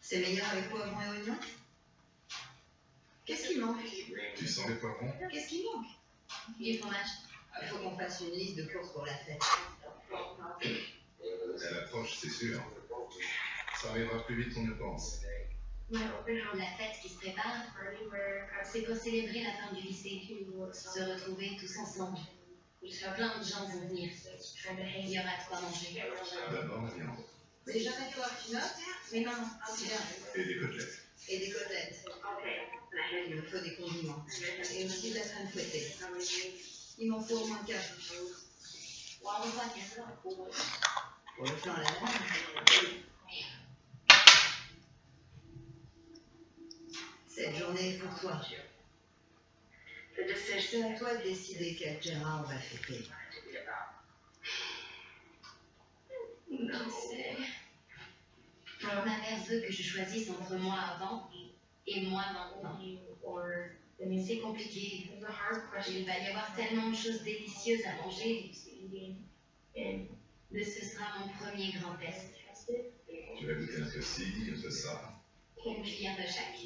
C'est meilleur avec poivrons et oignons? Qu'est-ce qui manque? Tu sens les poivrons? Qu'est-ce qui manque? Du fromage. Il faut qu'on fasse une liste de courses pour la fête. Elle approche, c'est sûr. Ça arrivera plus vite qu'on ne pense. La fête qui se prépare, c'est pour célébrer la fin du lycée. Se retrouver tous ensemble. Plein de gens vont venir. Il y aura de quoi manger. D'abord, viande. C'est jamais toi, tu notes? Mais non, C'est bien. Et des côtelettes. Et des côtelettes. Il me faut des condiments. Et aussi de la crème fouettée. Il m'en faut au moins 4. Pour le flan à la menthe. Cette journée est pour toi. C'est à toi de décider quel terrain on va fêter. Non, c'est... Ma mère veut que je choisisse entre moi avant et moi maintenant. C'est compliqué. Il va y avoir tellement de choses délicieuses à manger. Mais ce sera mon premier grand test. Tu vas goûter un peu ci, un peu ça. Une cuillère de chaque.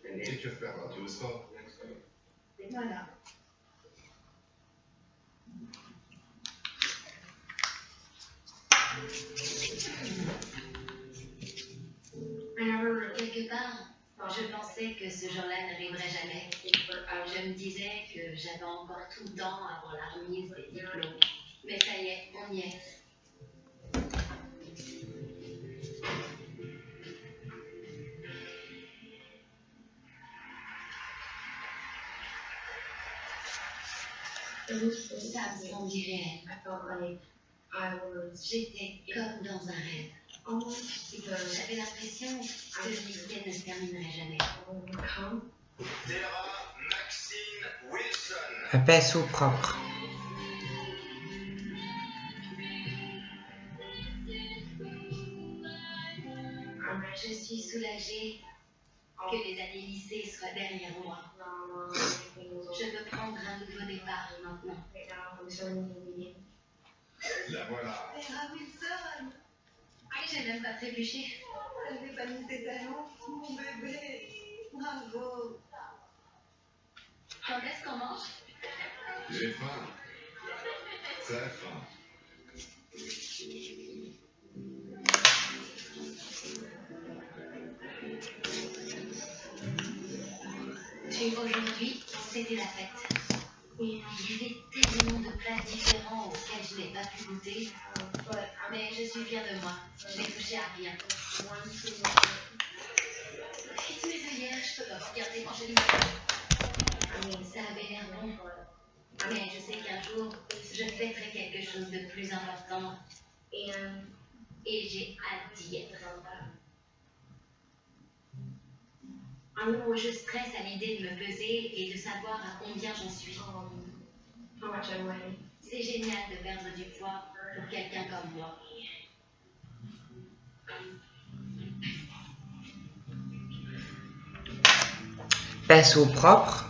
Et tu repères tout au sport. Voilà. Quelque part, je pensais que ce jour-là n'arriverait jamais. Je me disais que j'avais encore tout le temps avant la remise des diplômes. Mais ça y est, on y est. Ça me semblait réel. J'étais comme dans un rêve. J'avais l'impression que le lycée ne se terminerait jamais. Tara Maxine Wilson. Épaisse ou propre? Je suis soulagée que les années lycée soient derrière moi. Je veux prendre un nouveau départ maintenant. La voilà. Tara Wilson! J'ai même pas trébuché. Elle fait pas mis tes talons, mon bébé. Bravo. Quand est-ce qu'on mange? J'ai faim. Très faim. Aujourd'hui, c'était la fête. Il y avait tellement de plats différents auxquels je n'ai pas pu goûter. Mais je suis fière de moi. Je n'ai touché à rien. Vite mes œillères, je peux pas regarder manger les Ça avait l'air bon. Mais je sais qu'un jour, je fêterai quelque chose de plus important. Et j'ai hâte d'y être. Je stresse à l'idée de me peser et de savoir à combien j'en suis. C'est génial de perdre du poids pour quelqu'un comme moi. Épaisse ou propre?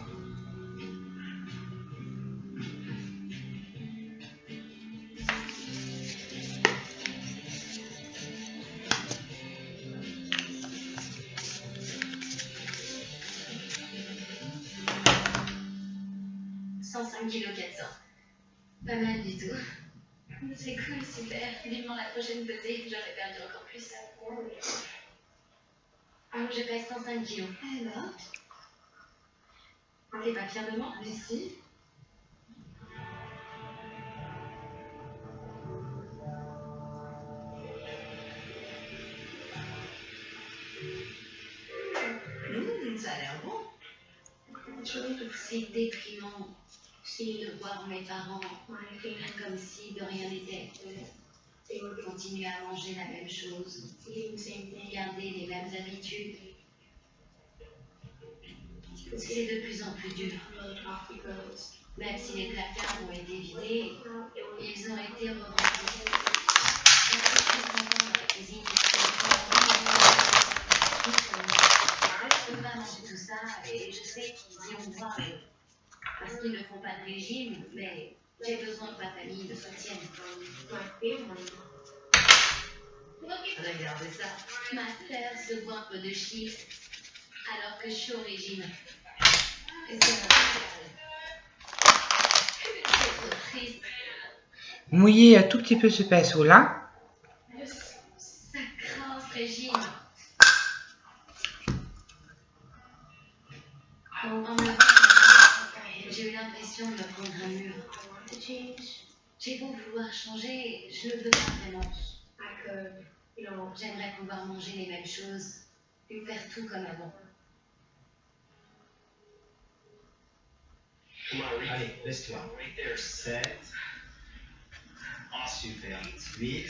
Kg 400. Pas mal du tout. C'est cool, super. Vivement la prochaine pesée, j'aurais perdu encore plus. Je pèse 105 kilos. Alors? T'es pas fière de moi? Mais si. Ça a l'air bon. C'est déprimant de voir mes parents comme si de rien n'était. Continuer à manger la même chose, garder les mêmes habitudes. C'est de plus en plus dur. Même si les placards ont été vidés, ils ont été revendus. Je dans la cuisine. Je peux pas manger tout ça et je sais qu'ils y ont droit. Parce qu'ils ne font pas de régime, mais j'ai besoin que ma famille me soutienne. Regardez ça. Ma sœur se voit un peu de chiffres alors que je suis au régime. Et c'est radical. C'est trop triste. Mouillez un tout petit peu ce pinceau-là. Ça craint ce régime. En me levant, j'ai eu l'impression de me prendre un mur. J'ai beau vouloir changer, je ne veux pas vraiment. J'aimerais pouvoir manger les mêmes choses et faire tout comme avant. Allez, laisse-toi. 7. Super. 8.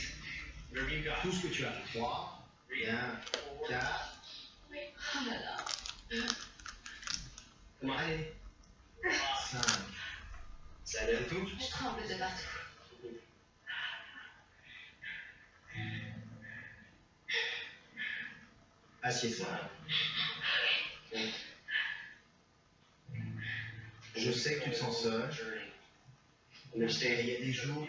Tout ce que tu as. 3. Bien. 4. Oh là là. Allez. 5. C'est tout. Je tremble de partout. Assieds-toi. Je sais que tu te sens seul. Et il y a des jours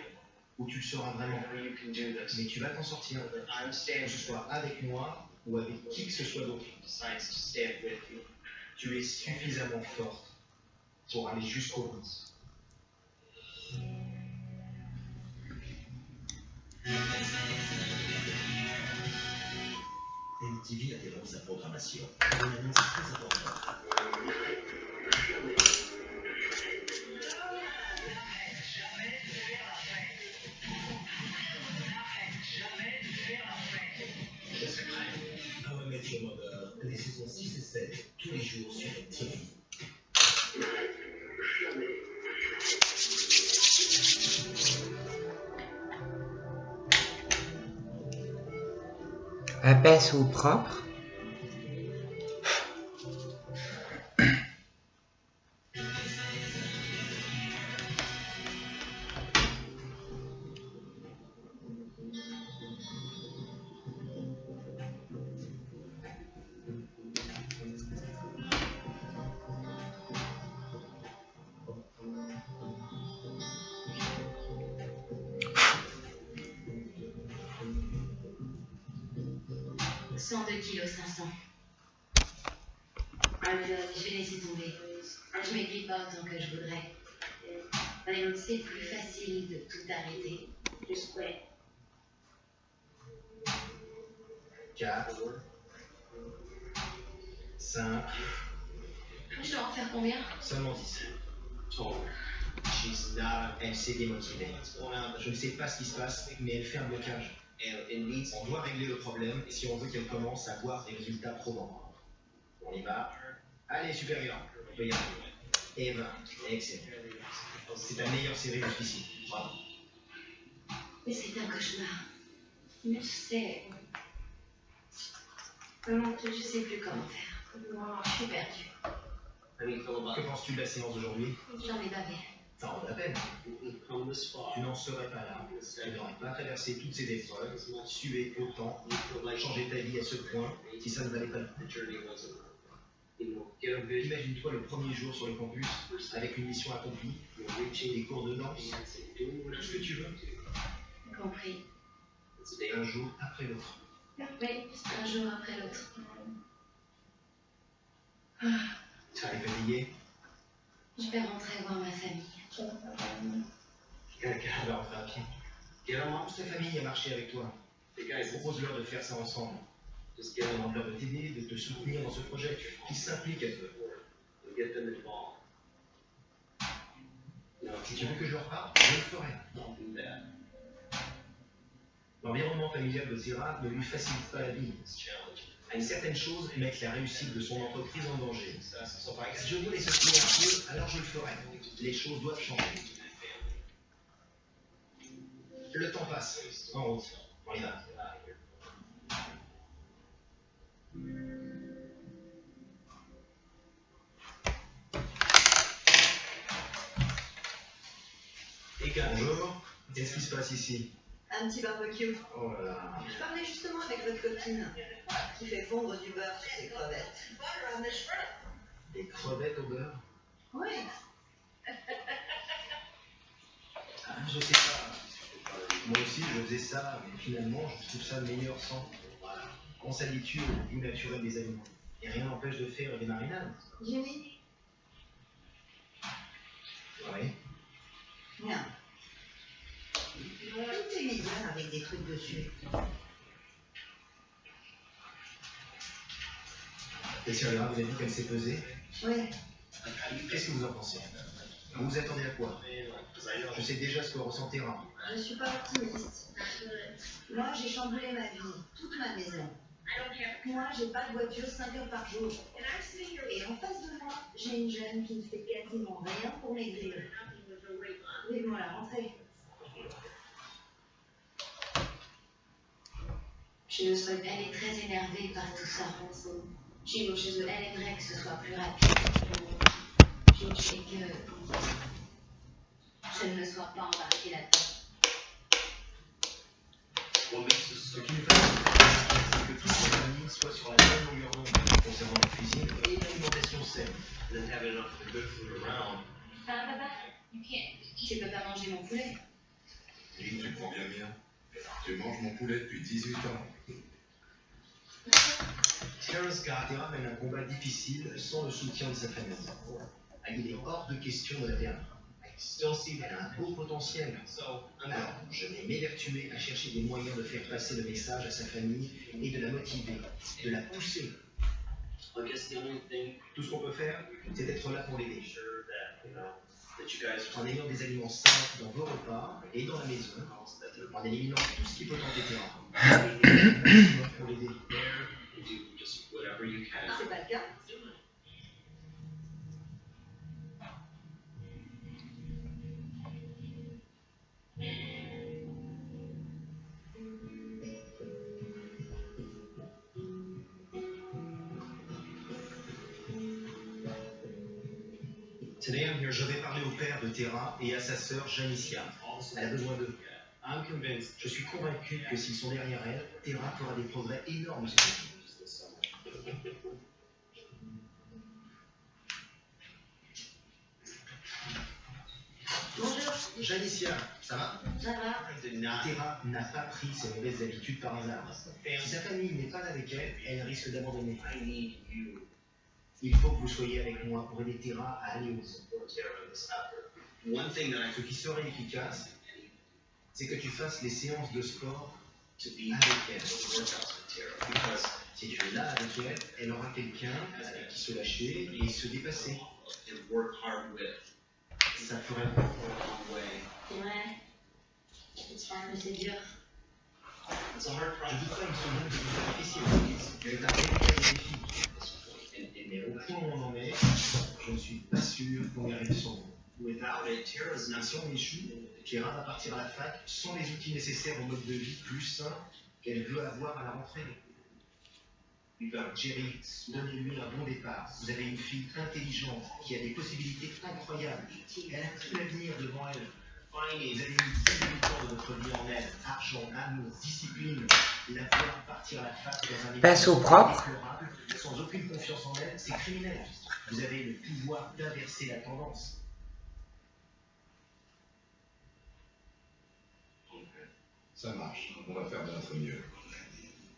où tu le seras vraiment. Mais tu vas t'en sortir. Que ce soit avec moi ou avec qui que ce soit d'autre. Tu es suffisamment forte pour aller jusqu'au bout. MTV interrompt sa programmation. Une annonce très importante. Je suis prêt. How I Met Your Mother, les saisons 6 et 7, tous les jours sur MTV. Un pinceau propre. « 102 kilos 500. Je vais laisser tomber. Je m'aiguille pas autant que je voudrais. C'est plus facile de tout arrêter. Just quit. 4. 5. Je dois en faire combien? Seulement 10. Elle s'est démotivée. Je ne sais pas ce qui se passe, mais elle fait un blocage. On doit régler le problème si on veut qu'elle commence à voir des résultats probants. On y va. Allez, supérieur. On peut y arriver. Et 20. Excellent. C'est ta meilleure série jusqu'ici. Bravo. Mais c'est un cauchemar. Mais je sais. Je sais plus comment faire. Je suis perdue. Que penses-tu de la séance d'aujourd'hui? J'en ai bavé. Ça en vaut la peine. Tu n'en serais pas là. Tu n'aurais pas traversé toutes ces épreuves, sué autant, changé ta vie à ce point, si ça ne valait pas le coup. Imagine-toi le premier jour sur le campus, avec une mission accomplie, des cours de danse, tout ce que tu veux, Compris. un jour après l'autre. Oui, un jour après l'autre. Tu es fatigué? Je vais rentrer voir ma famille. Quelqu'un va rentrer à pied. Toute ta famille a marché avec toi. Propose-leur de faire ça ensemble. Demande-leur de t'aider, de te soutenir dans ce projet, qui s'implique à peu. Si tu veux que je leur parle, je le ferai. L'environnement familial de Zira ne lui facilite pas la vie. À une certaine chose, mettre la réussite de son entreprise en danger. Si je dois les soutenir un peu, alors je le ferai. Les choses doivent changer. Le temps passe. En route. On y va. Bonjour. Qu'est-ce qui se passe ici? Un petit barbecue. Oh là là. Je parlais justement avec votre copine qui fait fondre du beurre sur ses crevettes. Des crevettes au beurre? Oui. Ah, je sais pas. Moi aussi, je faisais ça, mais finalement, je trouve ça meilleur sans. Voilà. On s'habitue au goût naturel des aliments. Et rien n'empêche de faire des marinades. Jimmy? Oui. Non. Toutes ces médias avec des trucs dessus. Et Sylvia, vous avez dit qu'elle s'est pesée. Ouais. Qu'est-ce que vous en pensez? Vous vous attendez à quoi? Je sais déjà ce que ressent Terra. Je suis pas optimiste. Moi, j'ai chamboulé ma vie, toute ma maison. Moi, j'ai pas de voiture 5 heures par jour. Et en face de moi, j'ai une jeune qui ne fait quasiment rien pour maigrir. Vive-moi la rentrée. Elle est très énervée par tout ça. Elle aimerait que ce soit plus rapide. Et que je ne me sois pas embarquée là-dedans. Ce qui nous fait, c'est que toute la famille soit sur la même longueur d'onde concernant la cuisine et l'alimentation saine. Papa, tu peux pas manger mon poulet. Lynn, tu prends bien. Tu manges mon poulet depuis 18 ans. Terra mène un combat difficile sans le soutien de sa famille. Il est hors de question de la perdre. Elle a un beau potentiel. Alors, je vais m'évertuer à chercher des moyens de faire passer le message à sa famille et de la motiver, de la pousser. Tout ce qu'on peut faire, c'est d'être là pour l'aider. En ayant des aliments sains dans vos repas et dans la maison, en éliminant tout ce qui peut tenter Terra. Pour l'aider. C'est pas le cas. Je vais parler au père de Terra et à sa sœur Janicia. Elle a besoin d'eux. Je suis convaincu que s'ils sont derrière elle, Terra fera des progrès énormes cette année. Bonjour. Janicia, ça va? Ça va? Terra n'a pas pris ses mauvaises habitudes par hasard. Si sa famille n'est pas là avec elle, elle risque d'abandonner. Il faut que vous soyez avec moi pour aider Terra à aller au bout. Ce qui serait efficace, c'est que tu fasses les séances de sport avec elle. Si tu es là avec elle, elle aura quelqu'un avec qui se lâcher et se dépasser. Ça ferait un C'est vrai. Mais c'est dur. Je doute pas une seconde que c'est difficile. C'est un véritable défi. Mais au point où on en est, je ne suis pas sûr qu'on y arrive sans vous. Si on échoue, Terra va partir à la fac sans les outils nécessaires au mode de vie plus sain qu'elle veut avoir à la rentrée. Jerry, donnez-lui un bon départ. Vous avez une fille intelligente qui a des possibilités incroyables. Elle a tout l'avenir devant elle. Vous avez mis 10 ans de votre vie en elle. Argent, amour, discipline. La voir partir à la fac dans un milieu Pinceau propre. déplorable, sans aucune confiance en elle, c'est criminel. Vous avez le pouvoir d'inverser la tendance. Ça marche. On va faire de notre mieux.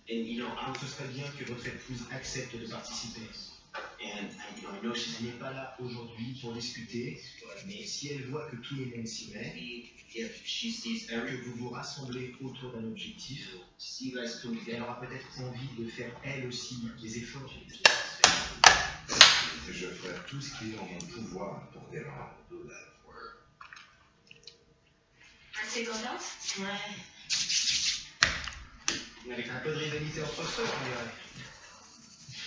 Donc ce serait bien que votre épouse accepte de participer. Elle n'est pas là aujourd'hui pour discuter, mais si elle voit que tout le monde s'y met, que vous vous rassemblez autour d'un objectif, elle aura peut-être envie de faire elle aussi des efforts. Je ferai tout ce qui est en mon pouvoir pour Terra. T'es contente? Ouais. Avec un peu de rivalité entre sœurs, on dirait.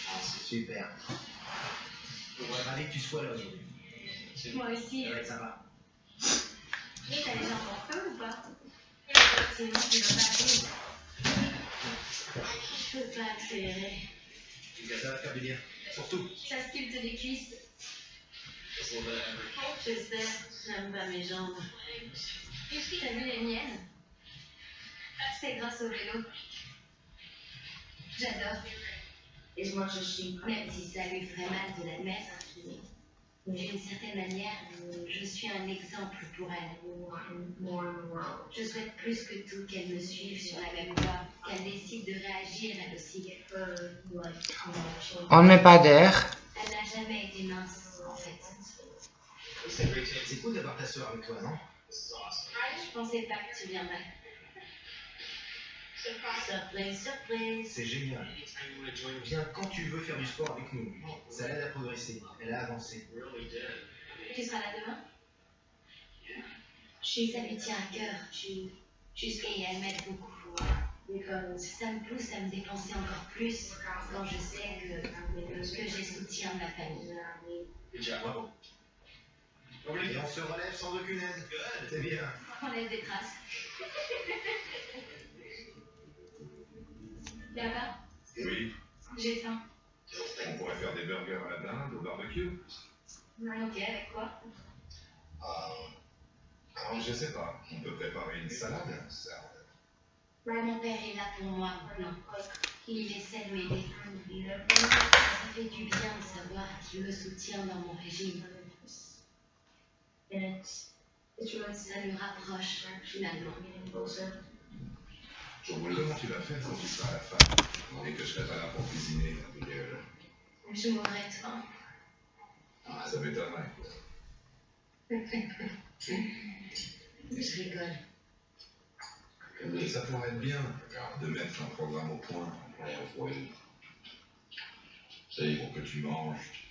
Ah, c'est super. Ravi que tu sois là aujourd'hui. Moi aussi. Ouais, ça va. T'as les jambes en feu ou pas? Sinon, tu vas pas aller. Je peux pas accélérer. Ça va faire du bien. Surtout. Ça sculpte les cuisses. Je sais, j'aime pas mes jambes. T'as vu les miennes? C'est grâce au vélo. J'adore. Et moi, je chie, même si ça lui ferait mal de l'admettre. D'une certaine manière, je suis un exemple pour elle. Je souhaite plus que tout qu'elle me suive sur la même voie, qu'elle décide de réagir elle aussi. On ne met pas d'air. Elle n'a jamais été mince, en fait. C'est cool d'avoir ta soeur avec toi, non? Je pensais pas que tu viendrais. Surprise, surprise. C'est génial. Viens quand tu veux faire du sport avec nous. Ça l'aide à progresser. Elle a avancé. Tu seras là demain? Ça lui tient à cœur. Et elle m'aide beaucoup. Ça me pousse à me dépenser encore plus quand je sais que j'ai soutien de la famille. Bravo. Et on se relève sans aucune aide. C'est bien. On laisse des traces. Là-bas, Oui, j'ai faim. on pourrait faire des burgers à la dinde au barbecue. Ok, avec quoi? Alors, je sais pas, on peut préparer une salade. Mon père est là pour moi maintenant. Il essaie de m'aider. Ça fait du bien de savoir qu'il me soutient dans mon régime. Ça nous rapproche, finalement. Comment tu vas faire quand tu seras à la fin et que je serai pas là pour cuisiner? Je mourrais de faim. Ça m'étonnerait. Je rigole. Mais ça pourrait être bien de mettre un programme au point. C'est pour que tu manges.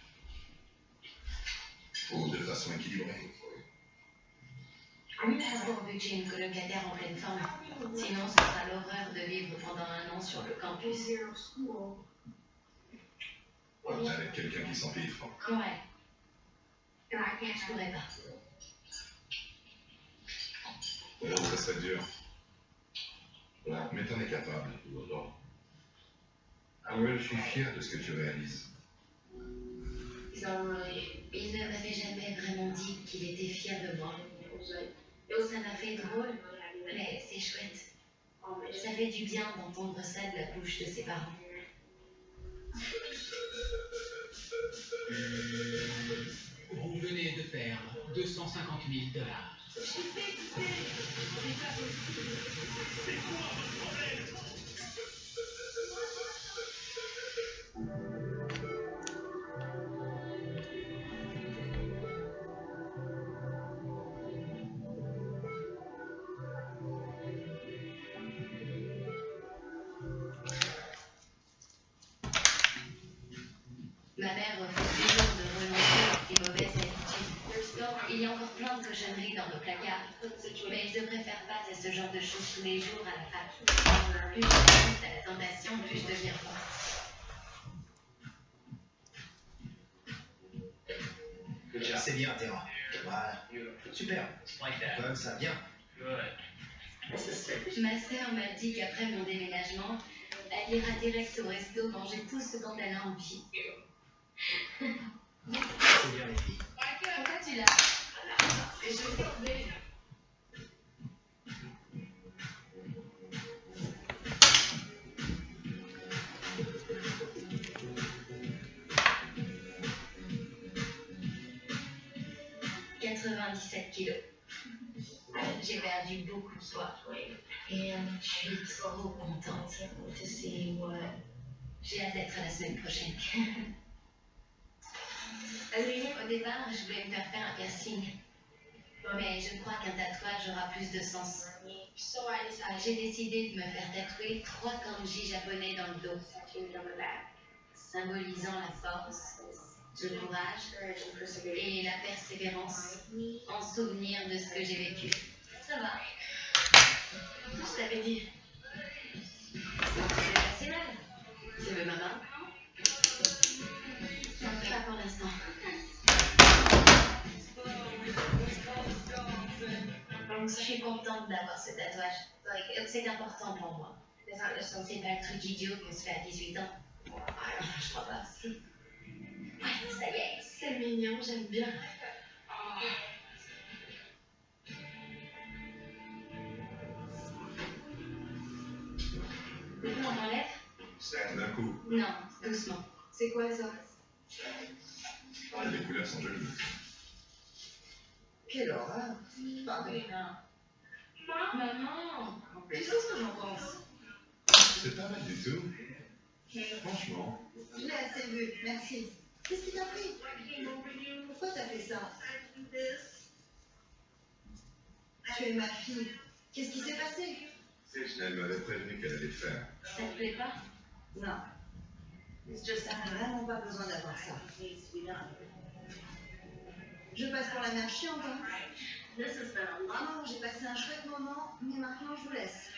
Ou de façon équilibrée. Pourvu que j'ai une colocataire en pleine forme. Sinon, ce sera l'horreur de vivre pendant 1 an sur le campus. Avec quelqu'un qui s'empiltre. Ouais. Je pourrais pas. Ça serait dur. Mais t'en es capable. Je suis fier de ce que tu réalises. Il ne m'avait jamais vraiment dit qu'il était fier de moi. Ça m'a fait drôle, mais c'est chouette. Ça fait du bien d'entendre ça de la bouche de ses parents. Vous venez de perdre $250 000. Ma mère refuse toujours de renoncer à ses mauvaises habitudes. Il y a encore plein de cochonneries dans nos placards. Mais je devrais faire face à ce genre de choses tous les jours à la fac. Plus je résiste à la tentation, plus je deviens forte. C'est bien, Terra. Voilà. Super. Comme ça, bien. Ma sœur m'a dit qu'après mon déménagement, elle ira direct au resto manger tout ce dont elle a envie. C'est bien, les filles. Pourquoi tu l'as? Je sais. 97 kilos. J'ai perdu beaucoup de poids. Et je suis trop contente. J'ai hâte d'être la semaine prochaine. Au départ, je voulais me faire un piercing. Mais je crois qu'un tatouage aura plus de sens. J'ai décidé de me faire tatouer 3 kanji japonais dans le dos, symbolisant la force, le courage et la persévérance, en souvenir de ce que j'ai vécu. Ça va. Je t'avais dit. C'est pas si mal. Tu veux ma main? Pas pour l'instant. Je suis contente d'avoir ce tatouage. C'est important pour moi. C'est pas le truc idiot qu'on se fait à 18 ans. Je crois pas. Ouais, ça y est, c'est mignon, j'aime bien. On enlève? D'un coup. Non, doucement. C'est quoi ça? Les couleurs sont jolies. Quelle horreur. Pardon. Maman, Tu sais ce que j'en pense? C'est pas mal du tout. Franchement. Je l'ai assez vu, merci. Qu'est-ce qui t'a pris? Pourquoi t'as fait ça? Tu es ma fille. Qu'est-ce qui s'est passé? Elle m'avait prévenu qu'elle allait le faire. ça te plaît pas? Non. T'as vraiment pas besoin d'avoir ça. Je passe pour la mère chiante, hein? Non, j'ai passé un chouette moment, mais maintenant je vous laisse.